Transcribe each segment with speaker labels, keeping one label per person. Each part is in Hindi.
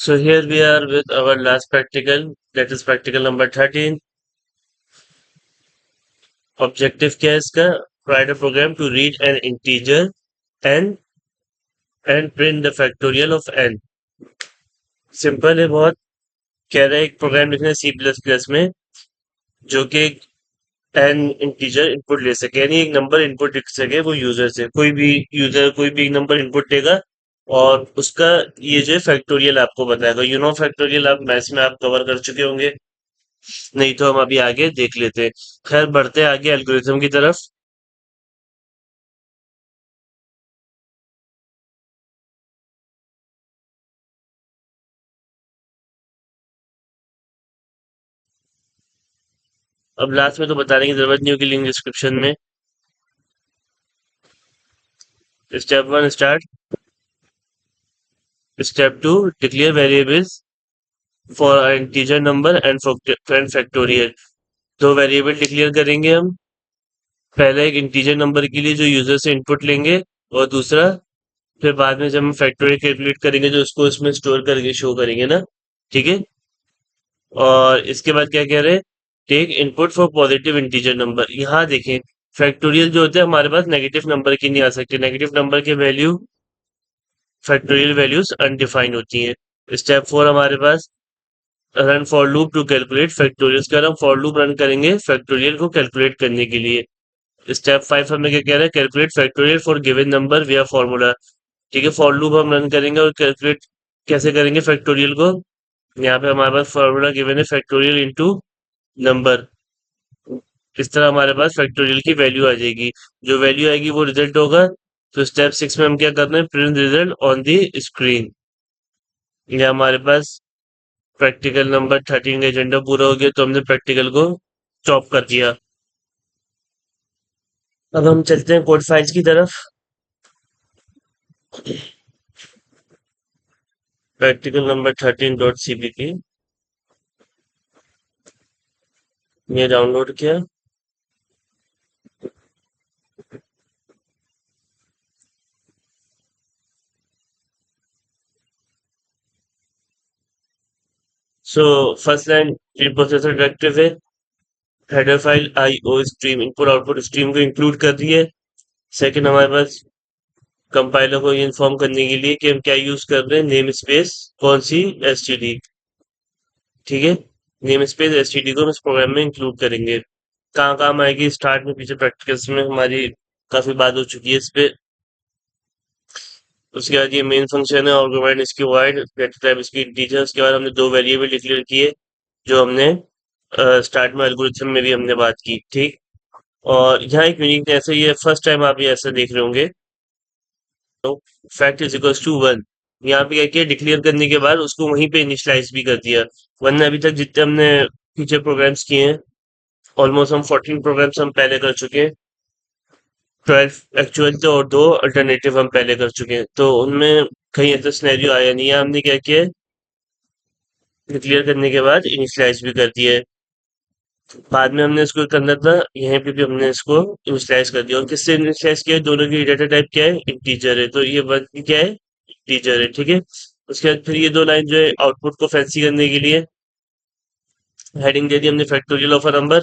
Speaker 1: So here we are with our last practical, that is practical number 13. Objective क्या है इसका? Write a program to read an integer n and print the factorial of n. Simple है बहुत। कह रहा है एक प्रोग्राम लिखना है सी प्लस प्लस में जो कि एन इंटीजर इनपुट ले सके, यानी एक नंबर इनपुट लिख सके वो यूजर से। कोई भी यूजर कोई भी एक नंबर इनपुट देगा और उसका ये जो है फैक्टोरियल आपको बताएगा। यू नो फैक्टोरियल आप मैथ्स में आप कवर कर चुके होंगे, नहीं तो हम अभी आगे देख लेते हैं। खैर बढ़ते हैं आगे एल्गोरिथम की तरफ। अब लास्ट में तो बताने की जरूरत नहीं होगी, लिंक डिस्क्रिप्शन में। Step one start. Step two declare variables for integer number and factorial. दो वेरिएबल डिक्लेयर करेंगे हम। पहला एक इंटीजर नंबर के लिए जो यूजर से इनपुट लेंगे, और दूसरा फिर बाद में जब हम फैक्टोरियल कैलकुलेट करेंगे जो उसको इसमें स्टोर करके शो करेंगे ना। ठीक है। और इसके बाद क्या कह रहे हैं? Take input for positive integer number. यहाँ देखें, फैक्टोरियल जो होता है हमारे पास नेगेटिव नंबर की नहीं आ सकती। नेगेटिव नंबर के वैल्यू फैक्टोरियल वैल्यूज अनडिफाइंड होती हैं। स्टेप फोर हमारे पास run for loop to calculate factorial का। हम फॉर लूप रन करेंगे फैक्टोरियल को कैलकुलेट करने के लिए। स्टेप फाइव हमें क्या कह रहा है? Calculate factorial for given number विया फॉर्मूला। ठीक है, फॉर लूप हम रन करेंगे और कैलकुलेट कैसे करेंगे फैक्टोरियल को? यहाँ पे हमारे पास फॉर्मूला गिवन है फैक्टोरियल इनटू नंबर। इस तरह हमारे पास फैक्टोरियल की वैल्यू आ जाएगी। जो वैल्यू आएगी वो रिजल्ट होगा। तो स्टेप सिक्स में हम क्या कर रहे हैं? Print result on the screen. ये हमारे पास प्रैक्टिकल नंबर 13 का एजेंडा पूरा हो गया, तो हमने प्रैक्टिकल को स्टॉप कर दिया। अब हम चलते हैं कोड फाइल्स की तरफ। प्रैक्टिकल नंबर 13.cpp ये डाउनलोड किया। So first line preprocessor directive है। Header file IO stream input output stream को इंक्लूड कर रही है। सेकंड हमारे पास कंपाइलर को ये इन्फॉर्म करने के लिए कि हम क्या यूज कर रहे हैं, नेम स्पेस कौन सी एसटीडी। ठीक है, नेम स्पेस एसटीडी को हम इस प्रोग्राम में इंक्लूड करेंगे। कहाँ काम आएगी? स्टार्ट में, पीछे प्रैक्टिकल्स में हमारी काफी बात हो चुकी है इस पे। उसके बाद ये मेन फंक्शन है, और प्रोवाइड इसकी वाइड गेट टाइप इसकी इंटीजर। उसके बाद हमने दो वेरिएबल डिक्लेयर किए जो हमने स्टार्ट में एल्गोरिथम में भी हमने बात की। ठीक। और यहाँ एक यूनिकनेस है, ये फर्स्ट टाइम आप ये ऐसा देख रहे होंगे। तो fact is equals to one. यहाँ पे क्या किया? डिक्लेयर करने के बाद उसको वहीं पे इनिशियलाइज भी कर दिया। वरना अभी तक जितने हमने पीछे प्रोग्राम्स किए हैं, ऑलमोस्ट हम 14 प्रोग्राम्स हम पहले कर चुके हैं। 12 एक्चुअल थे और दो अल्टरनेटिव हम पहले कर चुके हैं, तो उनमें कहीं ऐसा सिनेरियो आया नहीं है। हमने क्या किया? डिक्लेयर करने के बाद इनिशियलाइज भी कर दिया है। बाद में हमने इसको करना था, यहाँ पे भी हमने इसको इनिशियलाइज कर दिया। और किससे इनिशियलाइज किया है? दोनों की डेटा टाइप क्या है? इंटीजर है, तो ये वन की क्या है? इंटीजर है। ठीक है। उसके बाद फिर ये दो लाइन जो है आउटपुट को फैंसी करने के लिए हेडिंग दे दी हमने फैक्टोरियल ऑफ अ नंबर।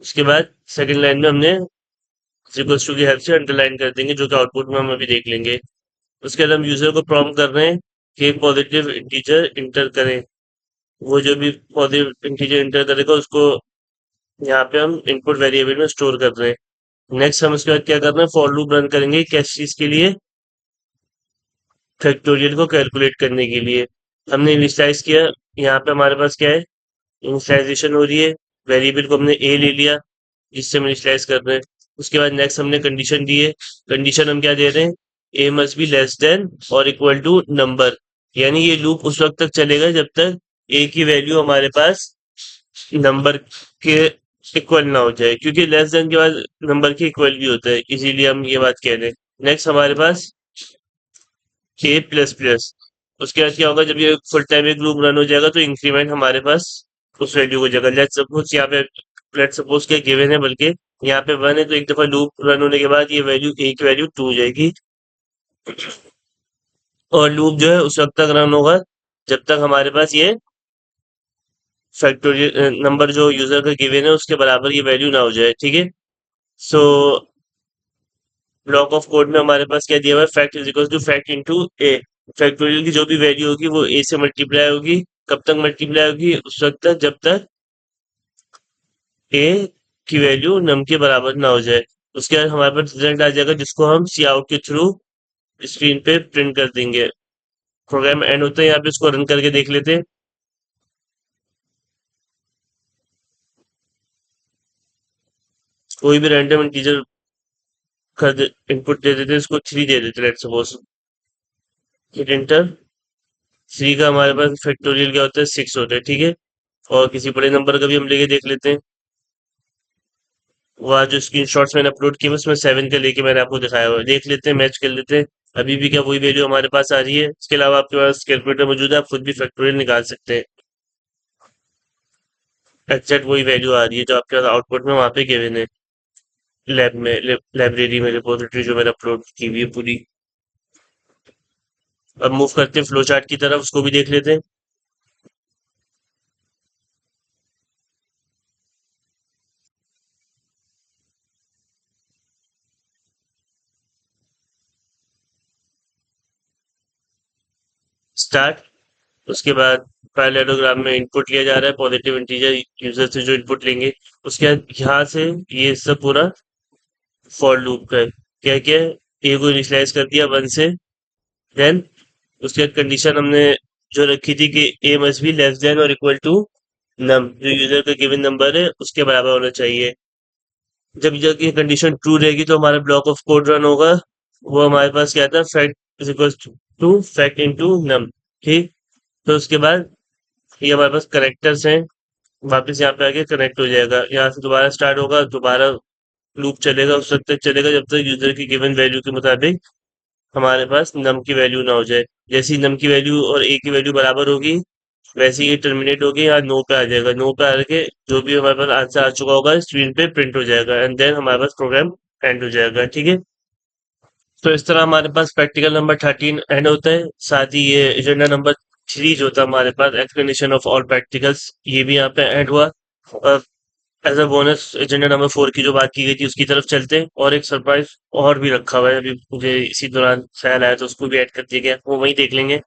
Speaker 1: उसके बाद सेकंड लाइन में हमने इक्वल्स टू की हेल्प से अंडरलाइन कर देंगे, जो कि आउटपुट में हम अभी देख लेंगे। उसके बाद हम यूजर को प्रॉम्प्ट कर रहे हैं कि एक पॉजिटिव इंटीजर इंटर करें। वो जो भी पॉजिटिव इंटीजर इंटर करेगा उसको यहाँ पे हम इनपुट वेरिएबल में स्टोर कर रहे हैं। नेक्स्ट हम उसके बाद क्या कर रहे हैं? फॉर लूप रन करेंगे किस चीज के लिए? फैक्टोरियल को कैलकुलेट करने के लिए। हमने इनिशियलाइज किया। यहाँ पे हमारे पास क्या है? इनिशियलाइजेशन हो रही है। वेरिएबल को हमने ए ले लिया जिससे हम इनिशियलाइज कर रहे हैं। उसके बाद नेक्स्ट हमने कंडीशन दी है। कंडीशन हम क्या दे रहे हैं? ए मस्ट बी लेस देन और इक्वल टू नंबर। यानी ये लूप उस वक्त तक चलेगा जब तक ए की वैल्यू हमारे पास नंबर के इक्वल ना हो जाए, क्योंकि लेस देन के बाद नंबर के इक्वल भी होता है, इसीलिए हम ये बात कह रहे हैं। नेक्स्ट हमारे पास ए प्लस प्लस। उसके बाद क्या होगा? जब ये फुल टाइम एक लूप रन हो जाएगा तो इंक्रीमेंट हमारे पास उस वैल्यू को जगह। लेट सपोज क्या गिवन है, बल्कि यहाँ पे वन है, तो एक दफा लूप रन होने के बाद ये वैल्यू ए की वैल्यू टू हो जाएगी। और लूप जो है उस वक्त तक रन होगा जब तक हमारे पास ये फैक्टोरियल नंबर जो यूजर का गिवन है उसके बराबर ये वैल्यू ना हो जाए, ठीक है। सो ब्लॉक ऑफ कोड में हमारे पास क्या दिया हुआ है, fact is equal to fact into a. Factorial की जो भी वैल्यू होगी वो ए से मल्टीप्लाई होगी। कब तक मल्टीप्लाई होगी, उस वक्त तक जब तक ए की वैल्यू नम के बराबर ना हो जाए। उसके बाद हमारे पास रिजल्ट आ जाएगा जिसको हम सी आउट के थ्रू स्क्रीन पे प्रिंट कर देंगे। प्रोग्राम एंड होता है यहाँ पे, इसको रन करके देख लेते हैं। कोई भी रैंडम इंटीजर कर इनपुट दे देते हैं, इसको 3 दे देते, लेट्स सपोज। Hit enter. 3 का हमारे पास फैक्टोरियल क्या होता है, 6 होता है, ठीक है। और किसी बड़े नंबर का भी हम लेके देख लेते हैं। वो आज जो स्क्रीनशॉट्स मैंने अपलोड किए उसमें 7 का लेके मैंने आपको दिखाया हुआ है, देख लेते हैं, मैच कर लेते हैं। अभी भी क्या वही वैल्यू हमारे पास आ रही है। इसके अलावा आपके पास कैलकुलेटर मौजूद है, आप खुद भी फैक्टोरियल निकाल सकते हैं। एग्जैक्ट वही वैल्यू आ रही है जो आपके पास आउटपुट में वहां पे गिवन है। लैब में लाइब्रेरी में रिपोजिटरी जो मैंने अपलोड की हुई है पूरी। अब मूव करते हैं फ्लो चार्ट की तरफ, उसको भी देख लेते हैं। स्टार्ट। उसके बाद पैरेललोग्राम में इनपुट लिया जा रहा है, पॉजिटिव इंटीजर यूजर से जो इनपुट लेंगे। उसके बाद यहाँ से ये सब पूरा फॉर लूप का है। क्या क्या है, ए को इनिशियलाइज कर दिया 1 से। देन उसके बाद कंडीशन हमने जो रखी थी कि ए मस्ट बी लेस देन और इक्वल टू नम, जो यूजर का गिवन नंबर है उसके बराबर होना चाहिए। जब जब ये कंडीशन ट्रू रहेगी तो हमारा ब्लॉक ऑफ कोड रन होगा। वो हमारे पास क्या था, fact is equal to fact into num, ठीक। तो उसके बाद ये हमारे पास करेक्टर्स हैं। वापस यहाँ पे आके कनेक्ट हो जाएगा, यहाँ से दोबारा स्टार्ट होगा, दोबारा लूप चलेगा, उस वक्त तक चलेगा जब तक यूजर की गिवन वैल्यू के मुताबिक हमारे पास नम की वैल्यू ना हो जाए। जैसे ही नम की वैल्यू और ए की वैल्यू बराबर होगी वैसे ही ये टर्मिनेट होगी, यहाँ नो पे आ जाएगा। नो पे आके जो भी हमारे पास आंसर आ चुका होगा स्क्रीन पे प्रिंट हो जाएगा, एंड देन हमारे पास प्रोग्राम एंड हो जाएगा, ठीक है। तो इस तरह हमारे पास प्रैक्टिकल नंबर 13 एंड होता है। साथ ही ये एजेंडा नंबर 3 जो था हमारे पास, एक्सप्लेनेशन ऑफ ऑल प्रैक्टिकल्स, ये भी यहाँ पे एंड हुआ। और as a bonus agenda number 4 की जो बात की गई थी उसकी तरफ चलते हैं। और एक सरप्राइज और भी रखा हुआ है, अभी मुझे इसी दौरान ख्याल आया तो उसको भी ऐड कर दिया गया, वो वहीं देख लेंगे।